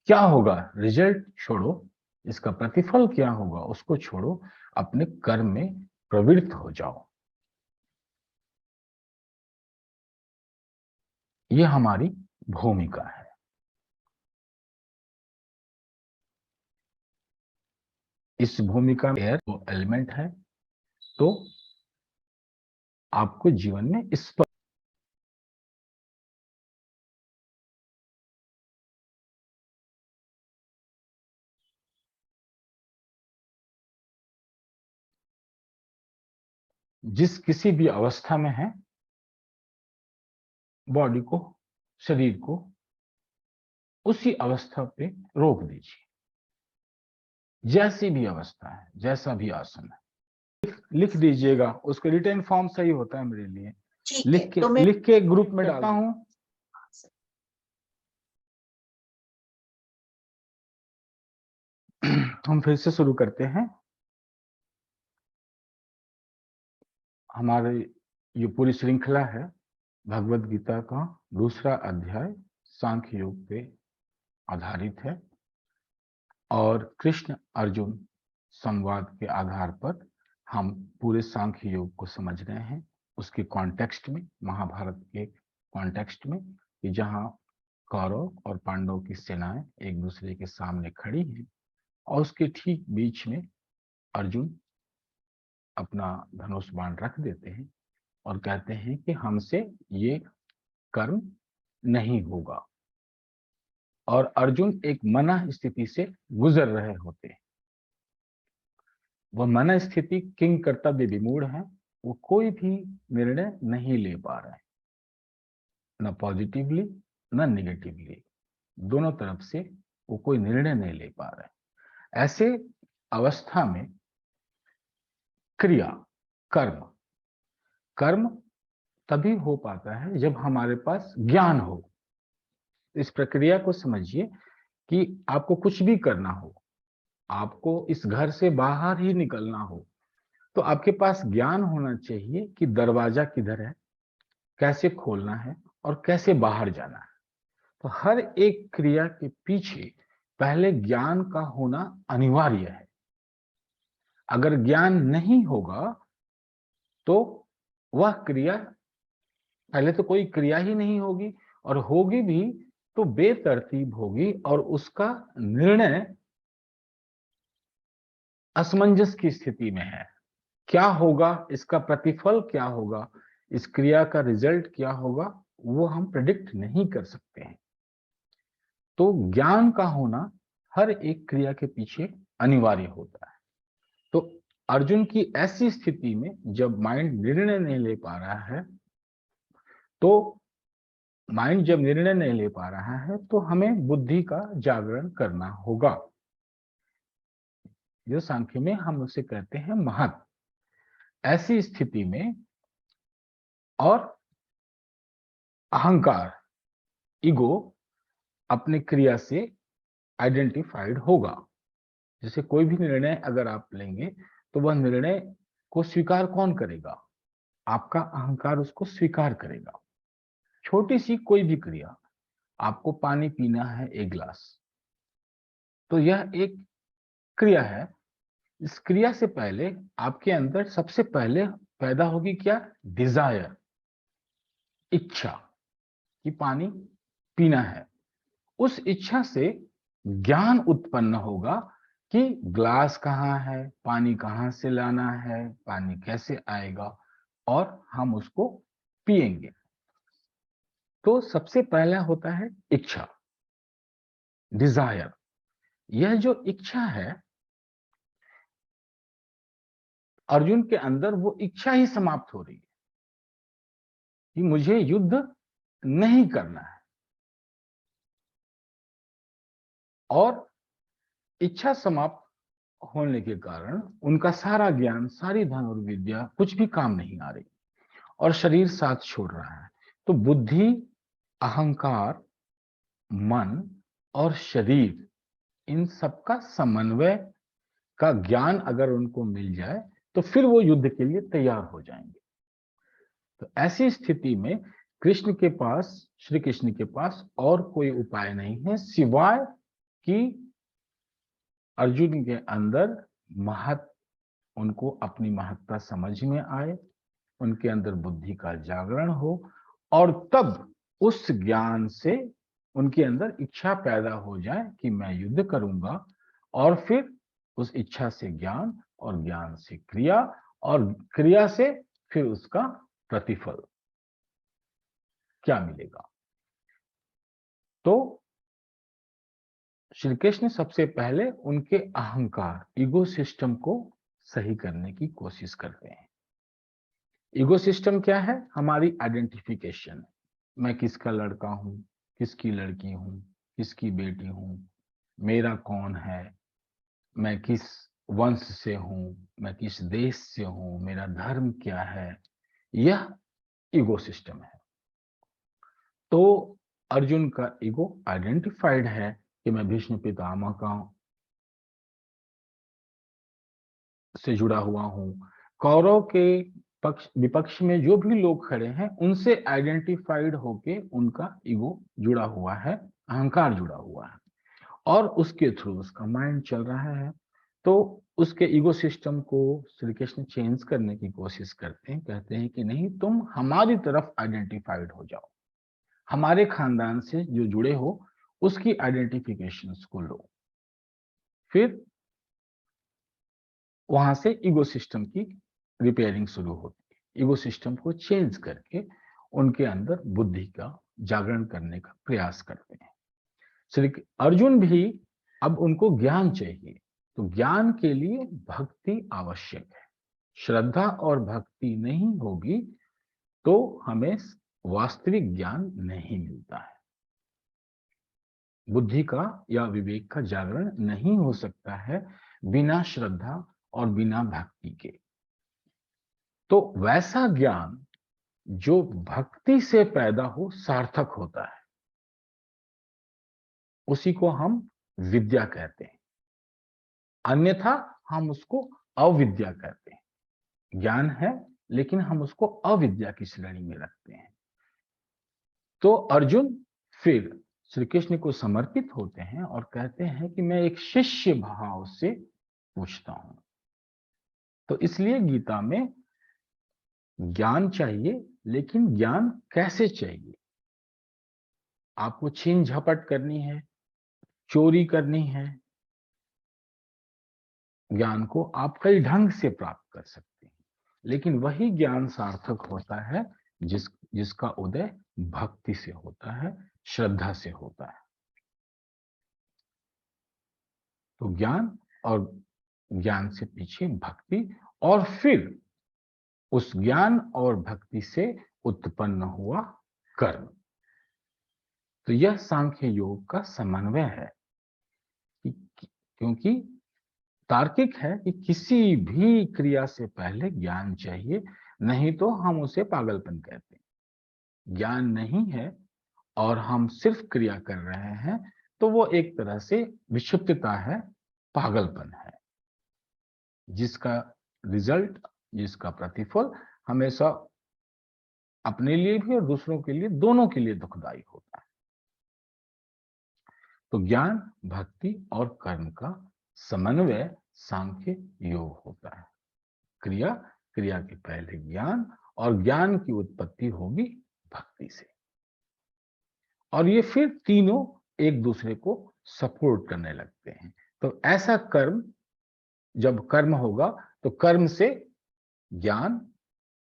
क्या होगा रिजल्ट छोड़ो, इसका प्रतिफल क्या होगा उसको छोड़ो, अपने कर्म में प्रवृत्त हो जाओ। ये हमारी भूमिका है। इस भूमिका में एयर वो एलिमेंट है, तो आपको जीवन में इस पर जिस किसी भी अवस्था में है, बॉडी को, शरीर को उसी अवस्था पे रोक दीजिए। जैसी भी अवस्था है, जैसा भी आसन है, लिख दीजिएगा। उसका रिटर्न फॉर्म सही होता है मेरे लिए। ठीक है, तो मैं लिख के ग्रुप में डालता हूं। हम फिर से शुरू करते हैं। हमारे ये पूरी श्रृंखला है भगवत गीता का दूसरा अध्याय सांख्य योग पे आधारित है, और कृष्ण अर्जुन संवाद के आधार पर हम पूरे सांख्य योग को समझ रहे हैं, उसके कॉन्टेक्स्ट में, महाभारत के कॉन्टेक्स्ट में, कि जहां कौरव और पांडव की सेनाएं एक दूसरे के सामने खड़ी हैं और उसके ठीक बीच में अर्जुन अपना धनुष बाण रख देते हैं और कहते हैं कि हमसे ये कर्म नहीं होगा। और अर्जुन एक मना स्थिति से गुजर रहे होते हैं। वह मना स्थिति किंग कर्तव्य विमूढ़ है, वो कोई भी निर्णय नहीं ले पा रहे, न पॉजिटिवली न निगेटिवली, दोनों तरफ से वो कोई निर्णय नहीं ले पा रहे। ऐसे अवस्था में क्रिया, कर्म कर्म तभी हो पाता है जब हमारे पास ज्ञान हो। इस प्रक्रिया को समझिए कि आपको कुछ भी करना हो, आपको इस घर से बाहर ही निकलना हो, तो आपके पास ज्ञान होना चाहिए कि दरवाजा किधर है, कैसे खोलना है और कैसे बाहर जाना है। तो हर एक क्रिया के पीछे पहले ज्ञान का होना अनिवार्य है। अगर ज्ञान नहीं होगा तो वह क्रिया, पहले तो कोई क्रिया ही नहीं होगी, और होगी भी तो बेतरतीब होगी, और उसका निर्णय असमंजस की स्थिति में है। क्या होगा, इसका प्रतिफल क्या होगा, इस क्रिया का रिजल्ट क्या होगा, वो हम प्रेडिक्ट नहीं कर सकते हैं। तो ज्ञान का होना हर एक क्रिया के पीछे अनिवार्य होता है। तो अर्जुन की ऐसी स्थिति में जब माइंड निर्णय नहीं ले पा रहा है, तो माइंड जब निर्णय नहीं ले पा रहा है तो हमें बुद्धि का जागरण करना होगा, जो सांख्य में हम उसे कहते हैं महत्। ऐसी स्थिति में और अहंकार, ईगो अपने क्रिया से आइडेंटिफाइड होगा। जैसे कोई भी निर्णय अगर आप लेंगे तो वह निर्णय को स्वीकार कौन करेगा? आपका अहंकार उसको स्वीकार करेगा। छोटी सी कोई भी क्रिया, आपको पानी पीना है एक गिलास, तो यह एक क्रिया है। इस क्रिया से पहले आपके अंदर सबसे पहले पैदा होगी क्या? डिजायर, इच्छा कि पानी पीना है। उस इच्छा से ज्ञान उत्पन्न होगा कि ग्लास कहाँ है, पानी कहाँ से लाना है, पानी कैसे आएगा, और हम उसको पिएंगे। तो सबसे पहला होता है इच्छा, डिजायर। यह जो इच्छा है, अर्जुन के अंदर वो इच्छा ही समाप्त हो रही है कि मुझे युद्ध नहीं करना है। और इच्छा समाप्त होने के कारण उनका सारा ज्ञान, सारी धनुर्विद्या कुछ भी काम नहीं आ रही, और शरीर साथ छोड़ रहा है। तो बुद्धि, अहंकार, मन और शरीर, इन सबका समन्वय का ज्ञान अगर उनको मिल जाए तो फिर वो युद्ध के लिए तैयार हो जाएंगे। तो ऐसी स्थिति में कृष्ण के पास, श्री कृष्ण के पास और कोई उपाय नहीं है सिवाय कि अर्जुन के अंदर उनको अपनी महत्ता समझ में आए, उनके अंदर बुद्धि का जागरण हो, और तब उस ज्ञान से उनके अंदर इच्छा पैदा हो जाए कि मैं युद्ध करूंगा, और फिर उस इच्छा से ज्ञान, और ज्ञान से क्रिया, और क्रिया से फिर उसका प्रतिफल क्या मिलेगा। तो श्री कृष्ण सबसे पहले उनके अहंकार, ईगो सिस्टम को सही करने की कोशिश करते हैं। ईगो सिस्टम क्या है? हमारी आइडेंटिफिकेशन। मैं किसका लड़का हूं, किसकी लड़की हूं, किसकी बेटी हूं, मेरा कौन है, मैं किस वंश से हूं, मैं किस देश से हूं, मेरा धर्म क्या है, यह ईगो सिस्टम है। तो अर्जुन का ईगो आइडेंटिफाइड है कि मैं भीष्म पितामह का से जुड़ा हुआ हूं। कौरव के पक्ष विपक्ष में जो भी लोग खड़े हैं उनसे आइडेंटिफाइड होके उनका ईगो जुड़ा हुआ है, अहंकार जुड़ा हुआ है, और उसके थ्रू उसका माइंड चल रहा है। तो उसके ईगो सिस्टम को श्री कृष्ण चेंज करने की कोशिश करते हैं, कहते हैं कि नहीं, तुम हमारी तरफ आइडेंटिफाइड हो जाओ, हमारे खानदान से जो जुड़े हो उसकी आइडेंटिफिकेशंस को लो। फिर वहां से ईगो सिस्टम की रिपेयरिंग शुरू होती है। ईगो सिस्टम को चेंज करके उनके अंदर बुद्धि का जागरण करने का प्रयास करते हैं। श्री अर्जुन भी, अब उनको ज्ञान चाहिए, तो ज्ञान के लिए भक्ति आवश्यक है। श्रद्धा और भक्ति नहीं होगी तो हमें वास्तविक ज्ञान नहीं मिलता है। बुद्धि का या विवेक का जागरण नहीं हो सकता है बिना श्रद्धा और बिना भक्ति के। तो वैसा ज्ञान जो भक्ति से पैदा हो सार्थक होता है, उसी को हम विद्या कहते हैं, अन्यथा हम उसको अविद्या कहते हैं। ज्ञान है लेकिन हम उसको अविद्या की श्रेणी में रखते हैं। तो अर्जुन फिर श्री कृष्ण को समर्पित होते हैं और कहते हैं कि मैं एक शिष्य भाव से पूछता हूं। तो इसलिए गीता में ज्ञान चाहिए, लेकिन ज्ञान कैसे चाहिए? आपको छीन झपट करनी है, चोरी करनी है, ज्ञान को आप कई ढंग से प्राप्त कर सकते हैं, लेकिन वही ज्ञान सार्थक होता है जिसका उदय भक्ति से होता है, श्रद्धा से होता है। तो ज्ञान, और ज्ञान से पीछे भक्ति, और फिर उस ज्ञान और भक्ति से उत्पन्न हुआ कर्म। तो यह सांख्य योग का समन्वय है, क्योंकि तार्किक है कि किसी भी क्रिया से पहले ज्ञान चाहिए, नहीं तो हम उसे पागलपन कहते हैं। ज्ञान नहीं है और हम सिर्फ क्रिया कर रहे हैं तो वो एक तरह से विक्षिप्तता है, पागलपन है, जिसका रिजल्ट, जिसका प्रतिफल हमेशा अपने लिए भी और दूसरों के लिए, दोनों के लिए दुखदायी होता है। तो ज्ञान, भक्ति और कर्म का समन्वय सांख्य योग होता है। क्रिया, क्रिया के पहले ज्ञान, और ज्ञान की उत्पत्ति होगी भक्ति से, और ये फिर तीनों एक दूसरे को सपोर्ट करने लगते हैं। तो ऐसा कर्म, जब कर्म होगा तो कर्म से ज्ञान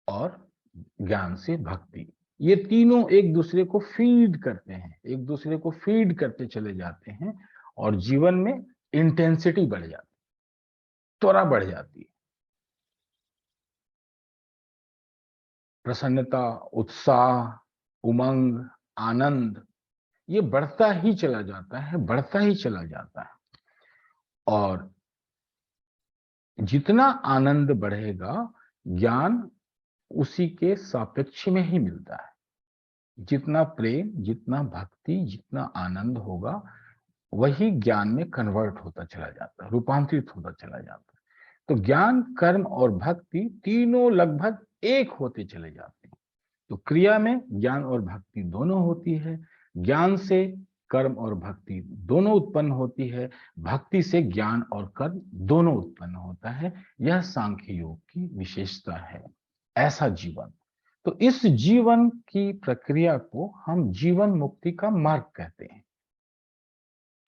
और ज्ञान से भक्ति, ये तीनों एक दूसरे को फीड करते हैं, एक दूसरे को फीड करते चले जाते हैं, और जीवन में इंटेंसिटी बढ़ जाती है, त्वरा बढ़ जाती है, प्रसन्नता, उत्साह, उमंग, आनंद, ये बढ़ता ही चला जाता है, बढ़ता ही चला जाता है। और जितना आनंद बढ़ेगा, ज्ञान उसी के सापेक्ष में ही मिलता है। जितना प्रेम, जितना भक्ति, जितना आनंद होगा, वही ज्ञान में कन्वर्ट होता चला जाता है, रूपांतरित होता चला जाता है। तो ज्ञान, कर्म और भक्ति तीनों लगभग एक होते चले जाते हैं। तो क्रिया में ज्ञान और भक्ति दोनों होती है। ज्ञान से कर्म और भक्ति दोनों उत्पन्न होती है, भक्ति से ज्ञान और कर्म दोनों उत्पन्न होता है। यह सांख्य योग की विशेषता है। ऐसा जीवन, तो इस जीवन की प्रक्रिया को हम जीवन मुक्ति का मार्ग कहते हैं।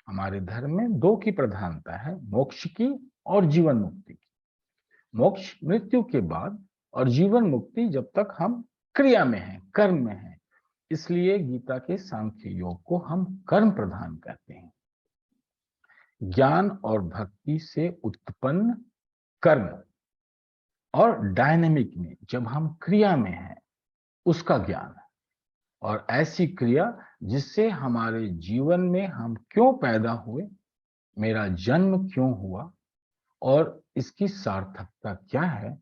हमारे धर्म में दो की प्रधानता है, मोक्ष की और जीवन मुक्ति की। मोक्ष मृत्यु के बाद और जीवन मुक्ति जब तक हम क्रिया में हैं, कर्म में हैं। इसलिए गीता के सांख्य योग को हम कर्म प्रधान कहते हैं। ज्ञान और भक्ति से उत्पन्न कर्म और डायनेमिक में जब हम क्रिया में हैं, उसका ज्ञान है। और ऐसी क्रिया जिससे हमारे जीवन में हम क्यों पैदा हुए, मेरा जन्म क्यों हुआ और इसकी सार्थकता क्या है,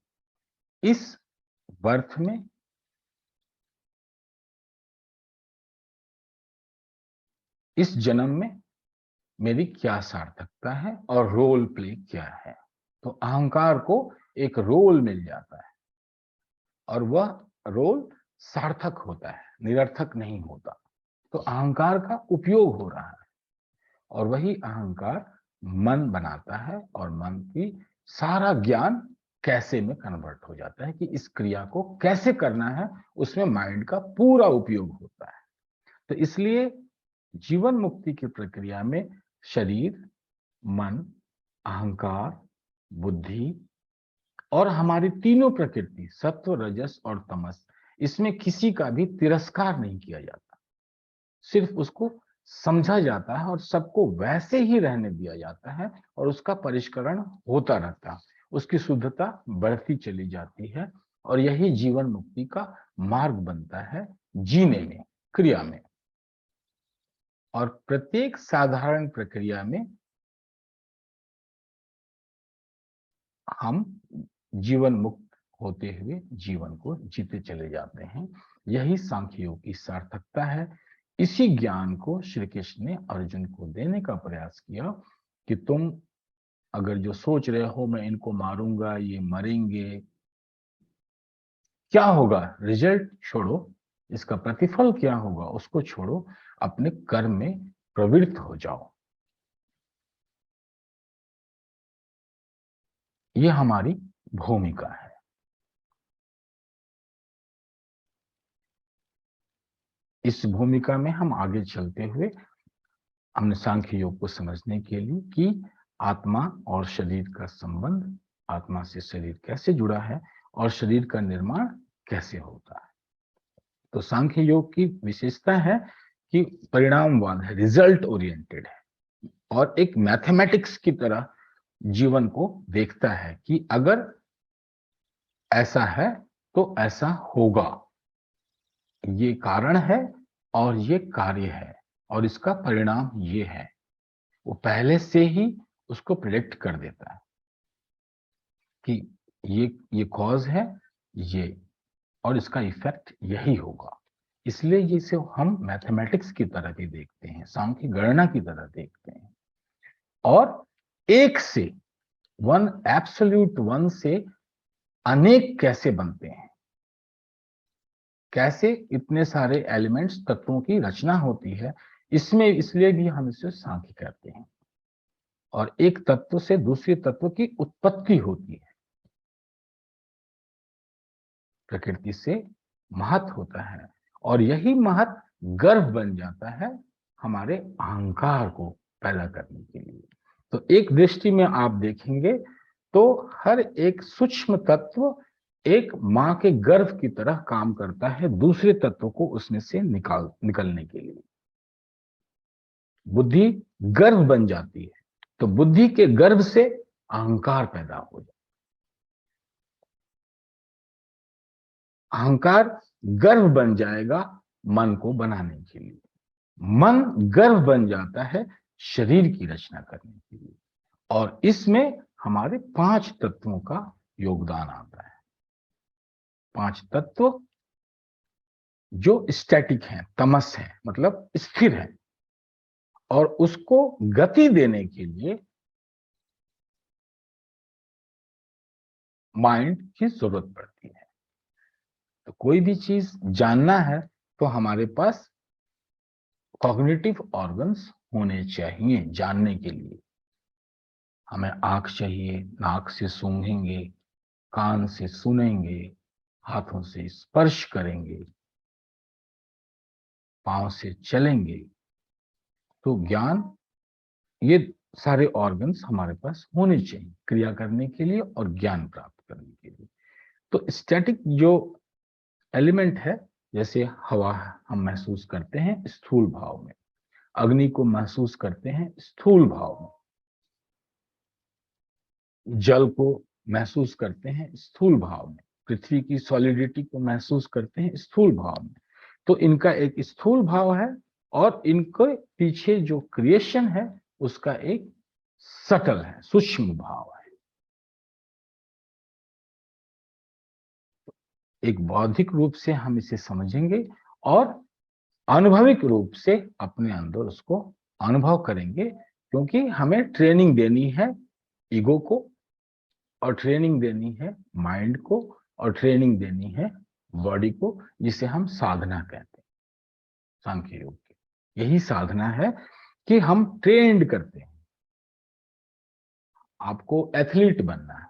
इस बर्थ में, इस जन्म में मेरी क्या सार्थकता है और रोल प्ले क्या है। तो अहंकार को एक रोल मिल जाता है और वह रोल सार्थक होता है, निरर्थक नहीं होता। तो अहंकार का उपयोग हो रहा है और वही अहंकार मन बनाता है और मन की सारा ज्ञान कैसे में कन्वर्ट हो जाता है कि इस क्रिया को कैसे करना है, उसमें माइंड का पूरा उपयोग होता है। तो इसलिए जीवन मुक्ति की प्रक्रिया में शरीर, मन, अहंकार, बुद्धि और हमारी तीनों प्रकृति सत्व, रजस और तमस, इसमें किसी का भी तिरस्कार नहीं किया जाता, सिर्फ उसको समझा जाता है और सबको वैसे ही रहने दिया जाता है और उसका परिष्करण होता रहता है, उसकी शुद्धता बढ़ती चली जाती है और यही जीवन मुक्ति का मार्ग बनता है जीने में, क्रिया में। और प्रत्येक साधारण प्रक्रिया में हम जीवन मुक्त होते हुए जीवन को जीते चले जाते हैं। यही सांख्य योग की सार्थकता है। इसी ज्ञान को श्री कृष्ण ने अर्जुन को देने का प्रयास किया कि तुम अगर जो सोच रहे हो मैं इनको मारूंगा, ये मरेंगे, क्या होगा, रिजल्ट छोड़ो, इसका प्रतिफल क्या होगा उसको छोड़ो, अपने कर्म में प्रवृत्त हो जाओ। ये हमारी भूमिका है। इस भूमिका में हम आगे चलते हुए हमने सांख्य योग को समझने के लिए कि आत्मा और शरीर का संबंध, आत्मा से शरीर कैसे जुड़ा है और शरीर का निर्माण कैसे होता है। तो सांख्य योग की विशेषता है कि परिणामवाद है, रिजल्ट ओरिएंटेड है और एक मैथमेटिक्स की तरह जीवन को देखता है कि अगर ऐसा है तो ऐसा होगा, ये कारण है और ये कार्य है और इसका परिणाम ये है। वो पहले से ही उसको प्रेडिक्ट कर देता है कि ये कॉज है ये और इसका इफेक्ट यही होगा। इसलिए ये इसे हम मैथमेटिक्स की तरह भी देखते हैं, सांख्य गणना की तरह देखते हैं। और एक से वन, एब्सोल्यूट वन से अनेक कैसे बनते हैं, कैसे इतने एलिमेंट्स, तत्वों की रचना होती है, इसमें इसलिए भी हम इसे सांख्य कहते हैं। और एक तत्व से दूसरे तत्व की उत्पत्ति होती है, प्रकृति से महत होता है और यही महत गर्भ बन जाता है हमारे अहंकार को पैदा करने के लिए। तो एक दृष्टि में आप देखेंगे तो हर एक सूक्ष्म तत्व एक मां के गर्भ की तरह काम करता है दूसरे तत्व को उसमें से निकलने के लिए। बुद्धि गर्भ बन जाती है तो बुद्धि के गर्भ से अहंकार पैदा हो जाता है। अहंकार गर्भ बन जाएगा मन को बनाने के लिए, मन गर्भ बन जाता है शरीर की रचना करने के लिए। और इसमें हमारे 5 तत्वों का योगदान आता है। 5 तत्व जो स्टैटिक हैं, तमस है, मतलब स्थिर है, और उसको गति देने के लिए माइंड की जरूरत पड़ती है। तो कोई भी चीज जानना है तो हमारे पास कॉग्निटिव ऑर्गन्स होने चाहिए जानने के लिए। हमें आंख चाहिए, नाक से सूंघेंगे, कान से सुनेंगे, हाथों से स्पर्श करेंगे, पांव से चलेंगे। तो ज्ञान, ये सारे ऑर्गन्स हमारे पास होने चाहिए क्रिया करने के लिए और ज्ञान प्राप्त करने के लिए। तो स्टैटिक जो एलिमेंट है, जैसे हवा हम महसूस करते हैं स्थूल भाव में, अग्नि को महसूस करते हैं स्थूल भाव में, जल को महसूस करते हैं स्थूल भाव में, पृथ्वी की सॉलिडिटी को महसूस करते हैं स्थूल भाव में। तो इनका एक स्थूल भाव है और इनके पीछे जो क्रिएशन है उसका एक सटल है, सूक्ष्म भाव है। एक बौद्धिक रूप से हम इसे समझेंगे और अनुभविक रूप से अपने अंदर उसको अनुभव करेंगे, क्योंकि हमें ट्रेनिंग देनी है ईगो को, और ट्रेनिंग देनी है माइंड को, और ट्रेनिंग देनी है बॉडी को, जिसे हम साधना कहते हैं सांख्य योग की। यही साधना है कि हम ट्रेंड करते हैं। आपको एथलीट बनना है,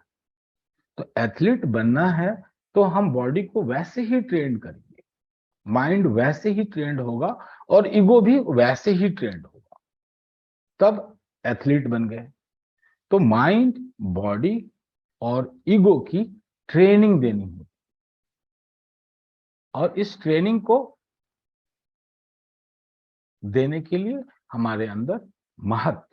तो एथलीट बनना है तो हम बॉडी को वैसे ही ट्रेंड करेंगे, माइंड वैसे ही ट्रेंड होगा और ईगो भी वैसे ही ट्रेंड होगा, तब एथलीट बन गए। तो माइंड, बॉडी और ईगो की ट्रेनिंग देनी होगी, और इस ट्रेनिंग को देने के लिए हमारे अंदर महत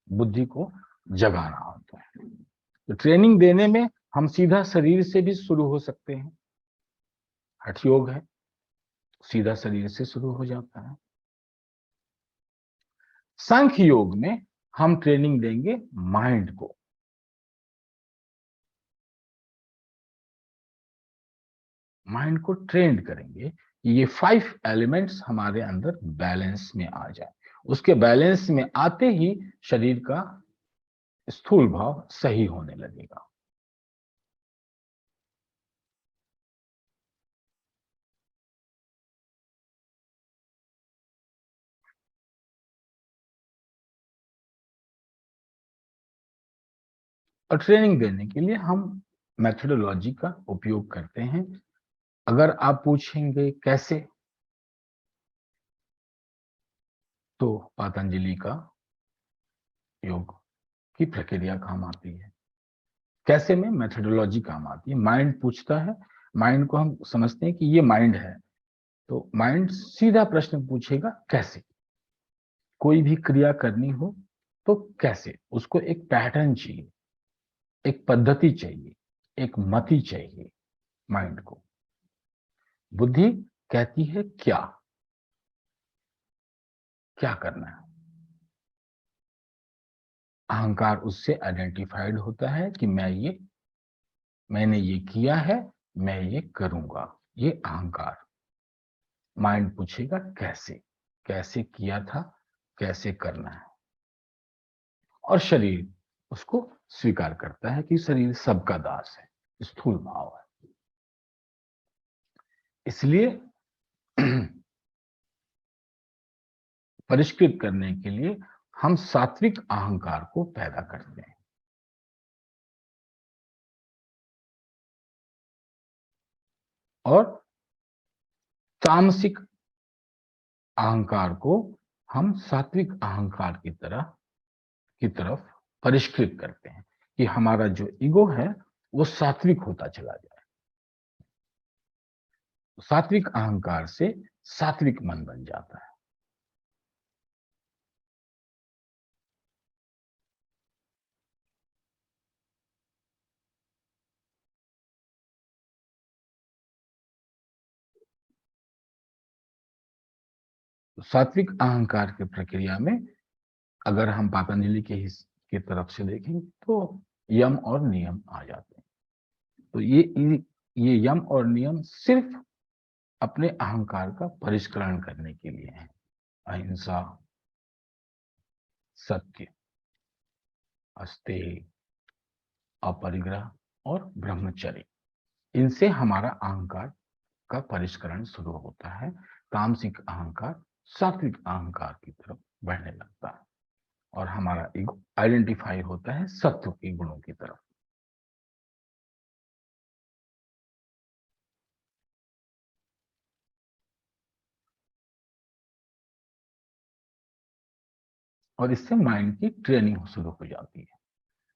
बुद्धि को जगाना होता है। तो ट्रेनिंग देने में हम सीधा शरीर से भी शुरू हो सकते हैं। हठ योग है, सीधा शरीर से शुरू हो जाता है। सांख्य योग में हम ट्रेनिंग देंगे माइंड को। माइंड को ट्रेंड करेंगे कि ये 5 एलिमेंट्स हमारे अंदर बैलेंस में आ जाए। उसके बैलेंस में आते ही शरीर का स्थूल भाव सही होने लगेगा। और ट्रेनिंग देने के लिए हम मेथोडोलॉजी का उपयोग करते हैं। अगर आप पूछेंगे कैसे, तो पतंजलि का योग की प्रक्रिया काम आती है। कैसे में मेथोडोलॉजी काम आती है। माइंड पूछता है, माइंड को हम समझते हैं कि ये माइंड है, तो माइंड सीधा प्रश्न पूछेगा कैसे। कोई भी क्रिया करनी हो तो कैसे, उसको एक पैटर्न चाहिए, एक पद्धति चाहिए, एक मति चाहिए माइंड को। बुद्धि कहती है क्या, क्या करना है। अहंकार उससे आइडेंटिफाइड होता है कि मैंने ये किया है, मैं ये करूंगा, ये अहंकार। माइंड पूछेगा कैसे, कैसे किया था, कैसे करना है। और शरीर उसको स्वीकार करता है कि शरीर सबका दास है, स्थूल भाव है। इसलिए परिष्कृत करने के लिए हम सात्विक अहंकार को पैदा करते हैं, और तामसिक अहंकार को हम सात्विक अहंकार की तरफ परिष्कृत करते हैं, कि हमारा जो ईगो है वो सात्विक होता चला जाए। सात्विक अहंकार से सात्विक मन बन जाता है। सात्विक अहंकार की प्रक्रिया में अगर हम पतंजलि की तरफ से देखें तो यम और नियम आ जाते हैं। तो ये यम और नियम सिर्फ अपने अहंकार का परिष्करण करने के लिए है। अहिंसा, सत्य, अस्तेय, अपरिग्रह और ब्रह्मचर्य, इनसे हमारा अहंकार का परिष्करण शुरू होता है, तामसिक अहंकार सात्विक अहंकार की तरफ बढ़ने लगता है और हमारा ईगो आइडेंटिफाई होता है सत्व के गुणों की तरफ। और इससे माइंड की ट्रेनिंग शुरू हो जाती है।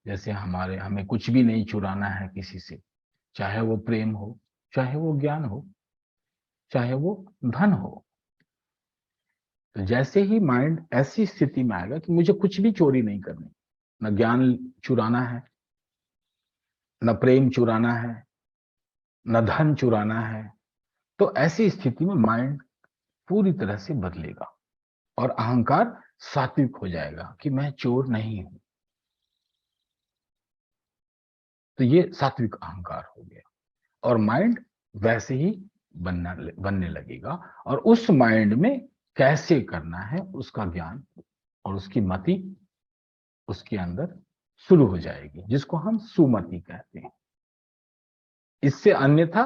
जैसे हमें कुछ भी नहीं चुराना है किसी से, चाहे वो प्रेम हो, चाहे वो ज्ञान हो, चाहे वो धन हो। तो जैसे ही माइंड ऐसी स्थिति में आएगा कि मुझे कुछ भी चोरी नहीं करनी, न ज्ञान चुराना है, न प्रेम चुराना है, न धन चुराना है, तो ऐसी स्थिति में माइंड पूरी तरह से बदलेगा और अहंकार सात्विक हो जाएगा कि मैं चोर नहीं हूं। तो ये सात्विक अहंकार हो गया और माइंड वैसे ही बनने लगेगा और उस माइंड में कैसे करना है उसका ज्ञान और उसकी मति उसके अंदर शुरू हो जाएगी, जिसको हम सुमति कहते हैं। इससे अन्यथा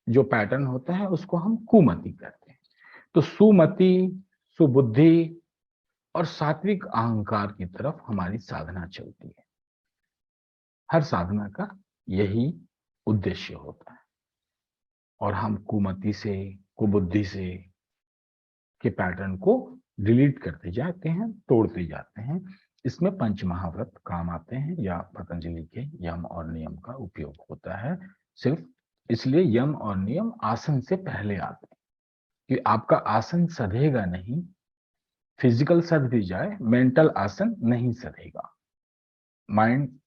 जो पैटर्न होता है उसको हम कुमति कहते हैं। तो सुमति, सुबुद्धि और सात्विक अहंकार की तरफ हमारी साधना चलती है। हर साधना का यही उद्देश्य होता है और हम कुमति से, कुबुद्धि से के पैटर्न को डिलीट करते जाते हैं, तोड़ते जाते हैं। इसमें पंच महाव्रत काम आते हैं या पतंजलि के यम और नियम का उपयोग होता है। सिर्फ इसलिए यम और नियम आसन से पहले आते हैं कि आपका आसन सधेगा नहीं। फिजिकल सध भी जाए, मेंटल आसन नहीं सधेगा। माइंड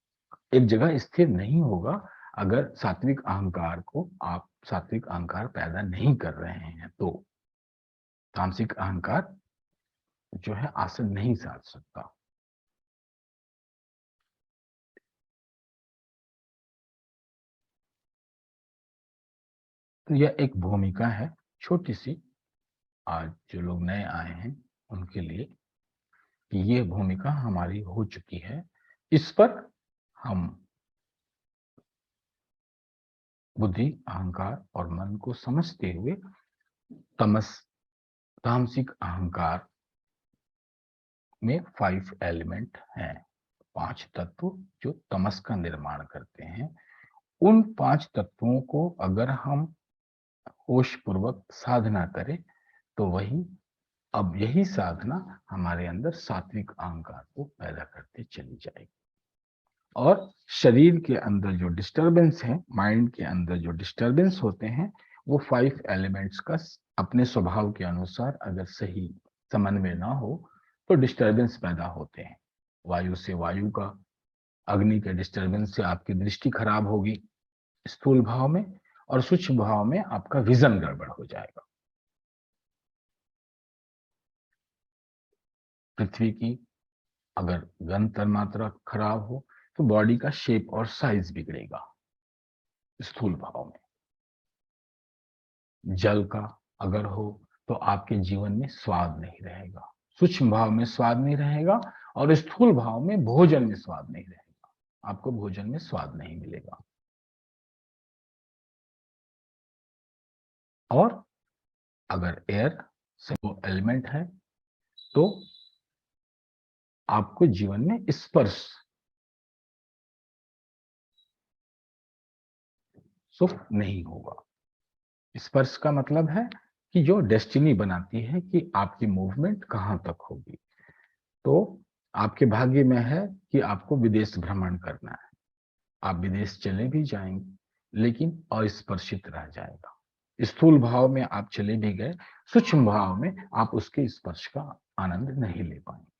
एक जगह स्थिर नहीं होगा अगर सात्विक अहंकार पैदा नहीं कर रहे हैं। तो तामसिक अहंकार जो है आसन नहीं साध सकता। तो यह एक भूमिका है छोटी सी, आज जो लोग नए आए हैं उनके लिए, कि ये भूमिका हमारी हो चुकी है। इस पर हम बुद्धि, अहंकार और मन को समझते हुए तामसिक अहंकार में 5 एलिमेंट हैं, 5 तत्व जो तमस का निर्माण करते हैं। उन 5 तत्वों को अगर हम होश पूर्वक साधना करें तो अब यही साधना हमारे अंदर सात्विक अहंकार को पैदा करते चली जाएगी और शरीर के अंदर जो डिस्टरबेंस है, माइंड के अंदर जो डिस्टरबेंस होते हैं, वो 5 एलिमेंट्स का अपने स्वभाव के अनुसार अगर सही समन्वय ना हो तो डिस्टरबेंस पैदा होते हैं। वायु से वायु का, अग्नि के डिस्टरबेंस से आपकी दृष्टि खराब होगी स्थूल भाव में, और सूक्ष्म भाव में आपका विजन गड़बड़ हो जाएगा। पृथ्वी की अगर घन तन्मात्रा खराब हो तो बॉडी का शेप और साइज बिगड़ेगा स्थूल भाव में। जल का अगर हो तो आपके जीवन में स्वाद नहीं रहेगा, सूक्ष्म भाव में स्वाद नहीं रहेगा और स्थूल भाव में भोजन में स्वाद नहीं रहेगा, आपको भोजन में स्वाद नहीं मिलेगा। और अगर एयर से वो एलिमेंट है तो आपको जीवन में स्पर्श सुख नहीं होगा। स्पर्श का मतलब है कि जो डेस्टिनी बनाती है कि आपकी मूवमेंट कहां तक होगी। तो आपके भाग्य में है कि आपको विदेश भ्रमण करना है, आप विदेश चले भी जाएंगे लेकिन अस्पर्शित रह जाएगा। स्थूल भाव में आप चले भी गए, सूक्ष्म भाव में आप उसके स्पर्श का आनंद नहीं ले पाएंगे।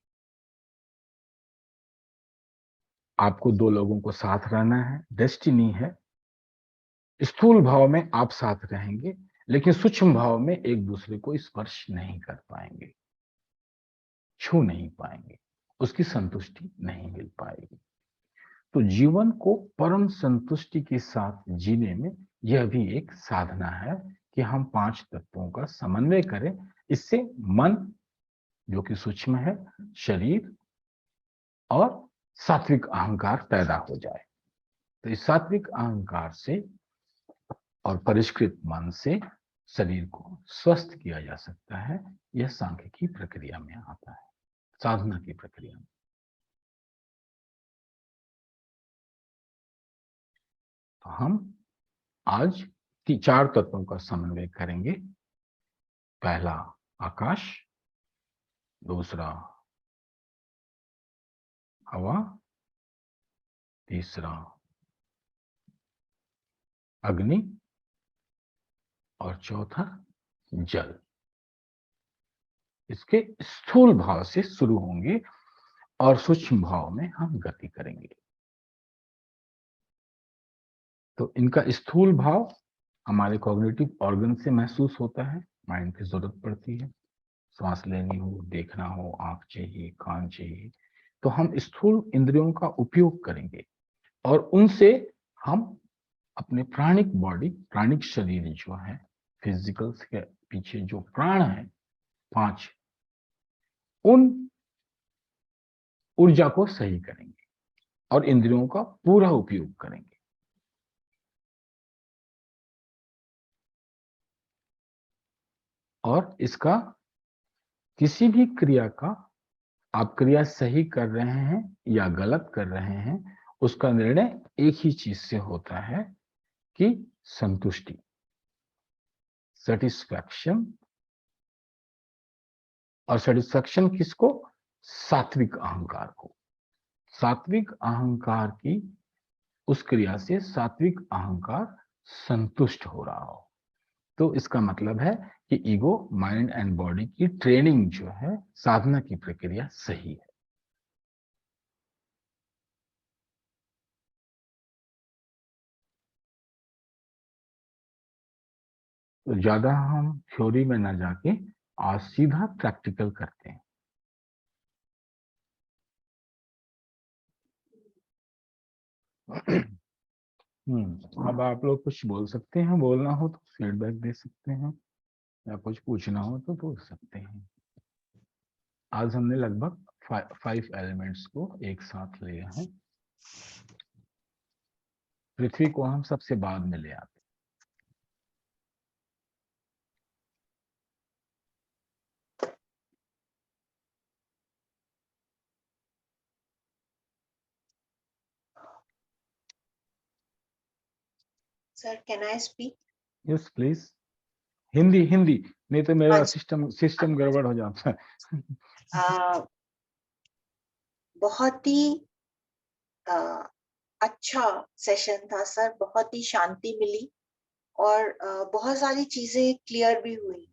आपको 2 लोगों को साथ रहना है, डेस्टिनी है। स्थूल भाव में आप साथ रहेंगे लेकिन सूक्ष्म भाव में एक दूसरे को स्पर्श नहीं कर पाएंगे, छू नहीं पाएंगे, उसकी संतुष्टि नहीं मिल पाएगी। तो जीवन को परम संतुष्टि के साथ जीने में यह भी एक साधना है कि हम 5 तत्वों का समन्वय करें। इससे मन जो कि सूक्ष्म है, शरीर और सात्विक अहंकार पैदा हो जाए। तो इस सात्विक अहंकार से और परिष्कृत मन से शरीर को स्वस्थ किया जा सकता है, यह सांख्य की प्रक्रिया में आता है, साधना की प्रक्रिया में। तो हम आज 4 तत्वों का समन्वय करेंगे। पहला आकाश, दूसरा हवा, तीसरा अग्नि और चौथा जल। इसके स्थूल भाव से शुरू होंगे और सूक्ष्म भाव में हम गति करेंगे। तो इनका स्थूल भाव हमारे कॉग्निटिव ऑर्गन से महसूस होता है, माइंड की जरूरत पड़ती है, सांस लेनी हो, देखना हो, आंख चाहिए, कान चाहिए, तो हम स्थूल इंद्रियों का उपयोग करेंगे और उनसे हम अपने प्राणिक बॉडी, प्राणिक शरीर जो है, फिजिकल के पीछे जो प्राण है 5, उन ऊर्जा को सही करेंगे और इंद्रियों का पूरा उपयोग करेंगे। और इसका किसी भी क्रिया का, आप क्रिया सही कर रहे हैं या गलत कर रहे हैं, उसका निर्णय एक ही चीज से होता है कि संतुष्टि, सेटिस्फैक्शन। और सेटिस्फैक्शन किसको? सात्विक अहंकार को। सात्विक अहंकार की उस क्रिया से सात्विक अहंकार संतुष्ट हो रहा हो, तो इसका मतलब है कि ईगो, माइंड एंड बॉडी की ट्रेनिंग जो है, साधना की प्रक्रिया सही है। तो ज्यादा हम थ्योरी में ना जाके आज सीधा प्रैक्टिकल करते हैं। अब आप लोग कुछ बोल सकते हैं, बोलना हो तो फीडबैक दे सकते हैं या कुछ पूछना हो तो पूछ सकते हैं। आज हमने लगभग 5 एलिमेंट्स को एक साथ लिया है। पृथ्वी को हम सबसे बाद में ले आते हैं। Sir, can I speak? Yes please. Hindi Hindi, नहीं तो मेरा हाँ, सिस्टम गड़बड़ हो जाता है। बहुत ही अच्छा सेशन था सर, बहुत ही शांति मिली और बहुत सारी चीजें क्लियर भी हुई,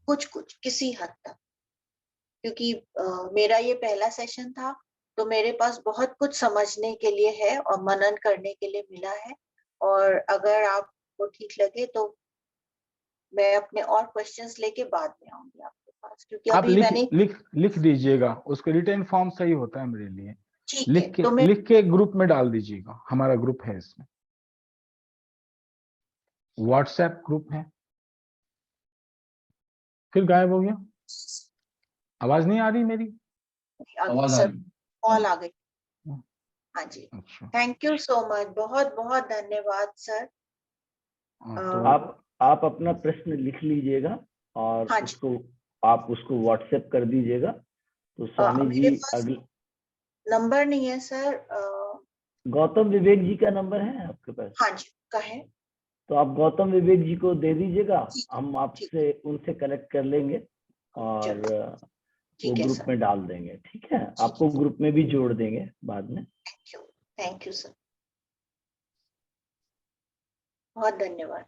कुछ किसी हद तक, क्योंकि मेरा ये पहला सेशन था, तो मेरे पास बहुत कुछ समझने के लिए है और मनन करने के लिए मिला है। और अगर आपको ठीक लगे तो मैं अपने और क्वेश्चंस लेके बाद में आऊंगी आपके पास, क्योंकि आप अभी मैंने लिख दीजिएगा, उसका रिटर्न फॉर्म सही होता है मेरे लिए। ठीक है, तो लिख के ग्रुप में डाल दीजिएगा, हमारा ग्रुप है, इसमें व्हाट्सएप ग्रुप है। फिर गायब हो गया, आवाज नहीं आ रही मेरी? आवाज सर, कॉल आ गई। हाँ जी, अच्छा, थैंक यू सो मच, बहुत बहुत धन्यवाद सर। तो आप अपना प्रश्न लिख लीजिएगा और हाँ आप उसको व्हाट्सएप कर दीजिएगा, तो स्वामी जी मेरे पास अगले नंबर नहीं है सर। गौतम विवेक जी का नंबर है आपके पास? हाँ जी, का है। तो आप गौतम विवेक जी को दे दीजिएगा, हम ठीक, आपसे उनसे कनेक्ट कर लेंगे और वो ठीक है ग्रुप सर। में डाल देंगे। ठीक है, आपको ग्रुप में भी जोड़ देंगे बाद में। थैंक यू सर, बहुत धन्यवाद।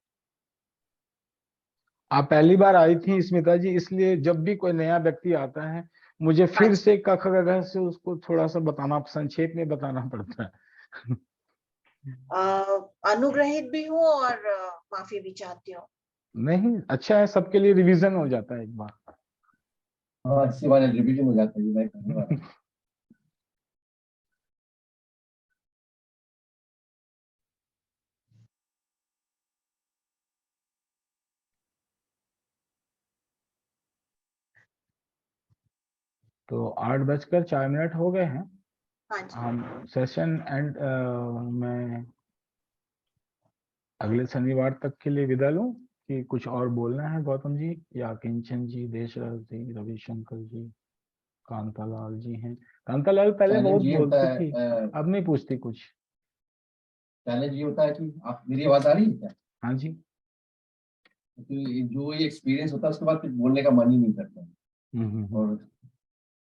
आप पहली बार आई थी स्मिता जी, इसलिए जब भी कोई नया व्यक्ति आता है, मुझे फिर से क ख ग घ से उसको थोड़ा सा बताना, संक्षेप में बताना पड़ता है। अनुग्रहित भी हूँ और माफी भी चाहती हूँ। नहीं, अच्छा है, सबके लिए रिवीजन हो जाता है एक बार। हाँ, अच्छी बात है, रिवीजन हो जाता है, मैं करने वाला हूँ। तो 8:04 हो गए हैं। हाँ जी, हम सेशन एंड मैं अगले शनिवार तक के लिए विदा लूं कि कुछ और बोलना है गौतम जी या किंचन जी, देशराज जी, रविशंकर जी, कांतालाल जी हैं? कांतालाल पहले बहुत चैलेंज ये होता बोलती है थी, अब नहीं पूछती कुछ। चैलेंज ये होता है कि आप, मेरी आवाज आ रही है क्या? हाँ जी। क्योंकि जो ये एक्सपीरियंस होता है उसके बाद कुछ बोलने का मन ही नहीं करता। हम्म।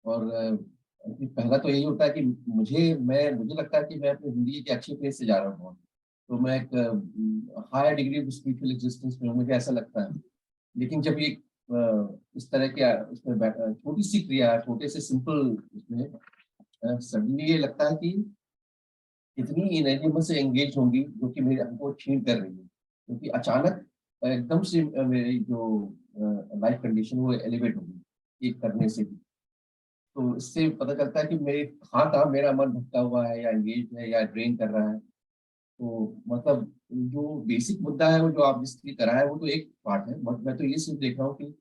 और पहला तो यही होता है कि मुझे लगता है कि मैं अपनी जिंदगी के अच्छे प्लेस से जा रहा हूँ, तो मैं एक higher degree of spiritual existence में हूँ, मुझे ऐसा लगता है। लेकिन जब ये इस तरह के उसमें छोटी सी क्रिया, छोटे से सिंपल उसमें सडनली ये लगता है कि इतनी एनर्जी मुझसे एंगेज होंगी जो कि मेरे हमको छीन कर रही है, क्योंकि अचानक एकदम से मेरी जो लाइफ कंडीशन वो एलिवेट होगी ये करने से भी। तो इससे पता चलता है कि मेरे कहाँ मेरा मन भटका हुआ है या एंगेज है या ड्रेन कर रहा है। तो मतलब जो बेसिक मुद्दा है वो जो आप जिसकी करा है वो तो एक पार्ट है, बट मैं तो ये सिर्फ देख रहा हूँ कि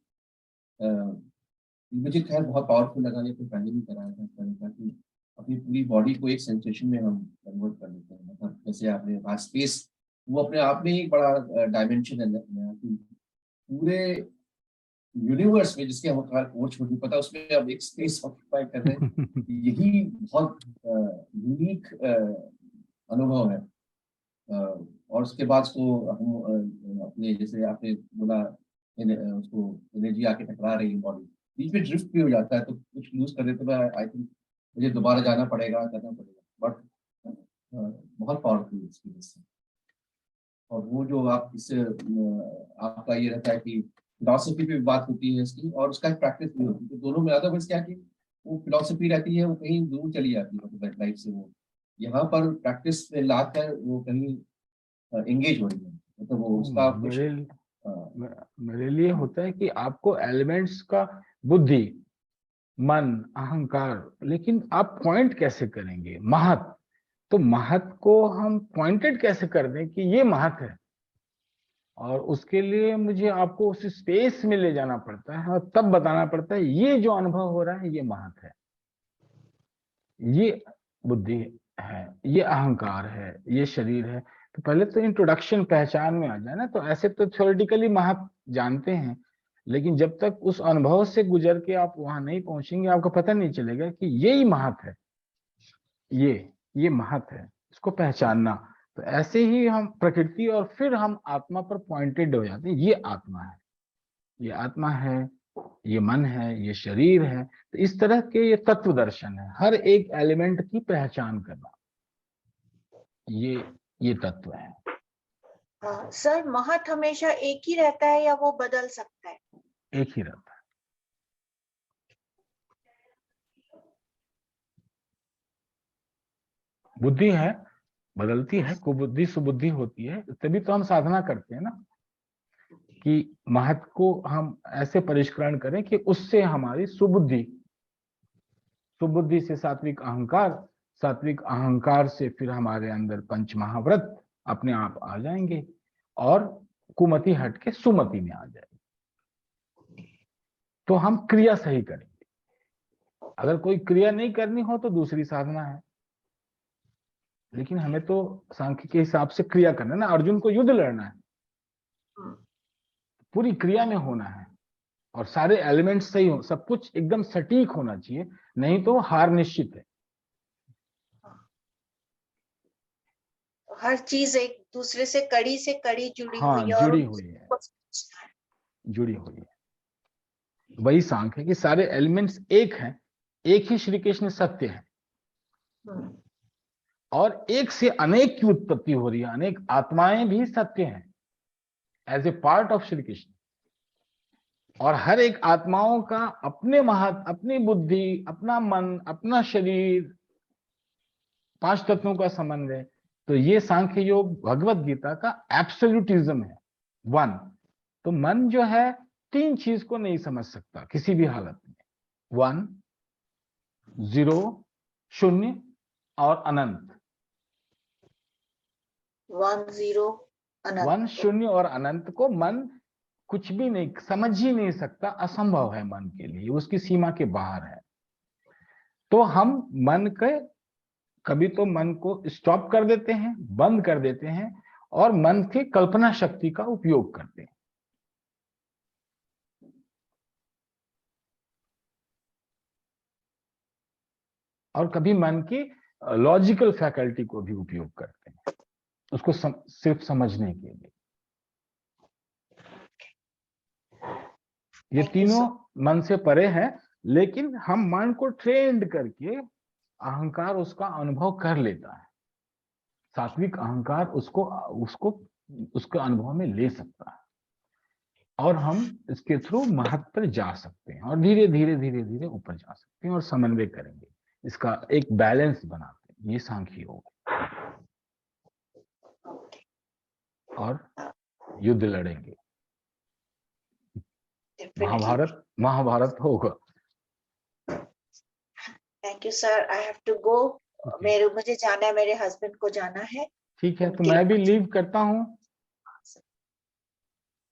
मुझे खैर बहुत पावरफुल लगा, ये तो पहले भी कराया था इस तरह का कि अपनी पूरी बॉडी को एक सेंसेशन में हम कन्वर्ट कर लेते हैं। मतलब जैसे आपने कहा स्पेस, वो अपने आप में ही एक बड़ा डायमेंशन है नया, कि पूरे यूनिवर्स में जिसके हम खोज नहीं पता उसमें अब एक स्पेस ऑक्यूपाई कर रहे हैं, यही बहुत यूनिक अनुभव है। और उसके बाद उसको हम अपने जैसे आपने बोला उसको एनर्जी आके टकरा रही है बॉडी, बीच में ड्रिफ्ट भी हो जाता है तो कुछ लूज कर देते हैं, आई थिंक मुझे दोबारा जाना पड़ेगा, करना पड़ेगा, बट बहुत पावरफुल एक्सपीरियंस है। और वो जो आप इससे आपका ये रहता है कि फिलोसफी पे भी बात होती है इसकी और उसका प्रैक्टिस भी होती है, तो दोनों में अदरवाइज क्या कि वो फिलोसफी रहती है वो कहीं दूर चली जाती है मतलब लाइफ से, वो यहाँ पर प्रैक्टिस में लाकर वो कहीं एंगेज हो रही है, मतलब वो उसका कुछ मेरे लिए होता है कि आपको एलिमेंट्स का बुद्धि, मन, अहंकार, लेकिन आप पॉइंट कैसे करेंगे महत? तो महत को हम पॉइंटेड कैसे कर दें कि ये महत है, और उसके लिए मुझे आपको उस स्पेस में ले जाना पड़ता है और तब बताना पड़ता है ये जो अनुभव हो रहा है ये महत है, ये बुद्धि है, ये अहंकार है, ये शरीर है। तो पहले तो इंट्रोडक्शन पहचान में आ जाए ना, तो ऐसे तो थ्योरेटिकली महत जानते हैं, लेकिन जब तक उस अनुभव से गुजर के आप वहां नहीं पहुंचेंगे आपको पता नहीं चलेगा कि यही महत है, ये महत है, इसको पहचानना। तो ऐसे ही हम प्रकृति और फिर हम आत्मा पर पॉइंटेड हो जाते हैं, ये आत्मा है, ये आत्मा है, ये मन है, ये शरीर है। तो इस तरह के ये तत्व दर्शन है, हर एक एलिमेंट की पहचान करना, ये तत्व है। सर महत हमेशा एक ही रहता है या वो बदल सकता है? एक ही रहता है। बुद्धि है, बदलती है, कुबुद्धि सुबुद्धि होती है, तभी तो हम साधना करते हैं ना, कि महत को हम ऐसे परिष्करण करें कि उससे हमारी सुबुद्धि, सुबुद्धि से सात्विक अहंकार, सात्विक अहंकार से फिर हमारे अंदर पंच महाव्रत अपने आप आ जाएंगे और कुमति हट के सुमति में आ जाएगी। तो हम क्रिया सही करेंगे। अगर कोई क्रिया नहीं करनी हो तो दूसरी साधना है, लेकिन हमें तो सांख्य के हिसाब से क्रिया करना है ना। अर्जुन को युद्ध लड़ना है, पूरी क्रिया में होना है और सारे एलिमेंट्स सही हो, सब कुछ एकदम सटीक होना चाहिए, नहीं तो हार निश्चित है। हर चीज एक दूसरे से कड़ी जुड़ी हाँ, हुई है और जुड़ी हुई है, जुड़ी हुई है। वही सांख्य है कि सारे एलिमेंट्स एक हैं, एक ही श्री कृष्ण सत्य है और एक से अनेक की उत्पत्ति हो रही है, अनेक आत्माएं भी सत्य हैं as a part of Shri Krishna. और हर एक आत्माओं का अपने महत, अपनी बुद्धि, अपना मन, अपना शरीर, 5 तत्वों का समन्वय। तो ये सांख्य योग भगवत गीता का एब्सोल्यूटिज्म है, 1। तो मन जो है 3 चीज को नहीं समझ सकता किसी भी हालत में, 1, 0, शून्य और अनंत। 1 0 अनंत। 1 शून्य और अनंत को मन कुछ भी नहीं समझ ही नहीं सकता, असंभव है मन के लिए, उसकी सीमा के बाहर है। तो हम मन के कभी तो मन को स्टॉप कर देते हैं, बंद कर देते हैं और मन की कल्पना शक्ति का उपयोग करते हैं। और कभी मन की लॉजिकल फैकल्टी को भी उपयोग करते हैं, उसको सिर्फ समझने के लिए। ये Thank you, तीनों sir. मन से परे हैं, लेकिन हम मन को ट्रेंड करके अहंकार उसका अनुभव कर लेता है। सात्विक अहंकार उसको उसको उसके अनुभव में ले सकता है, और हम इसके थ्रू महत्व पर जा सकते हैं, और धीरे धीरे धीरे धीरे ऊपर जा सकते हैं और समन्वय करेंगे, इसका एक बैलेंस बनाते हैं। ये सांख्य योग है। Okay. और युद्ध लड़ेंगे, Definitely. महाभारत होगा। Thank you, sir. I have to go. मुझे जाना है, मेरे हस्बैंड को जाना है। ठीक है, तो उनके मैं भी लिए- लीव करता हूँ।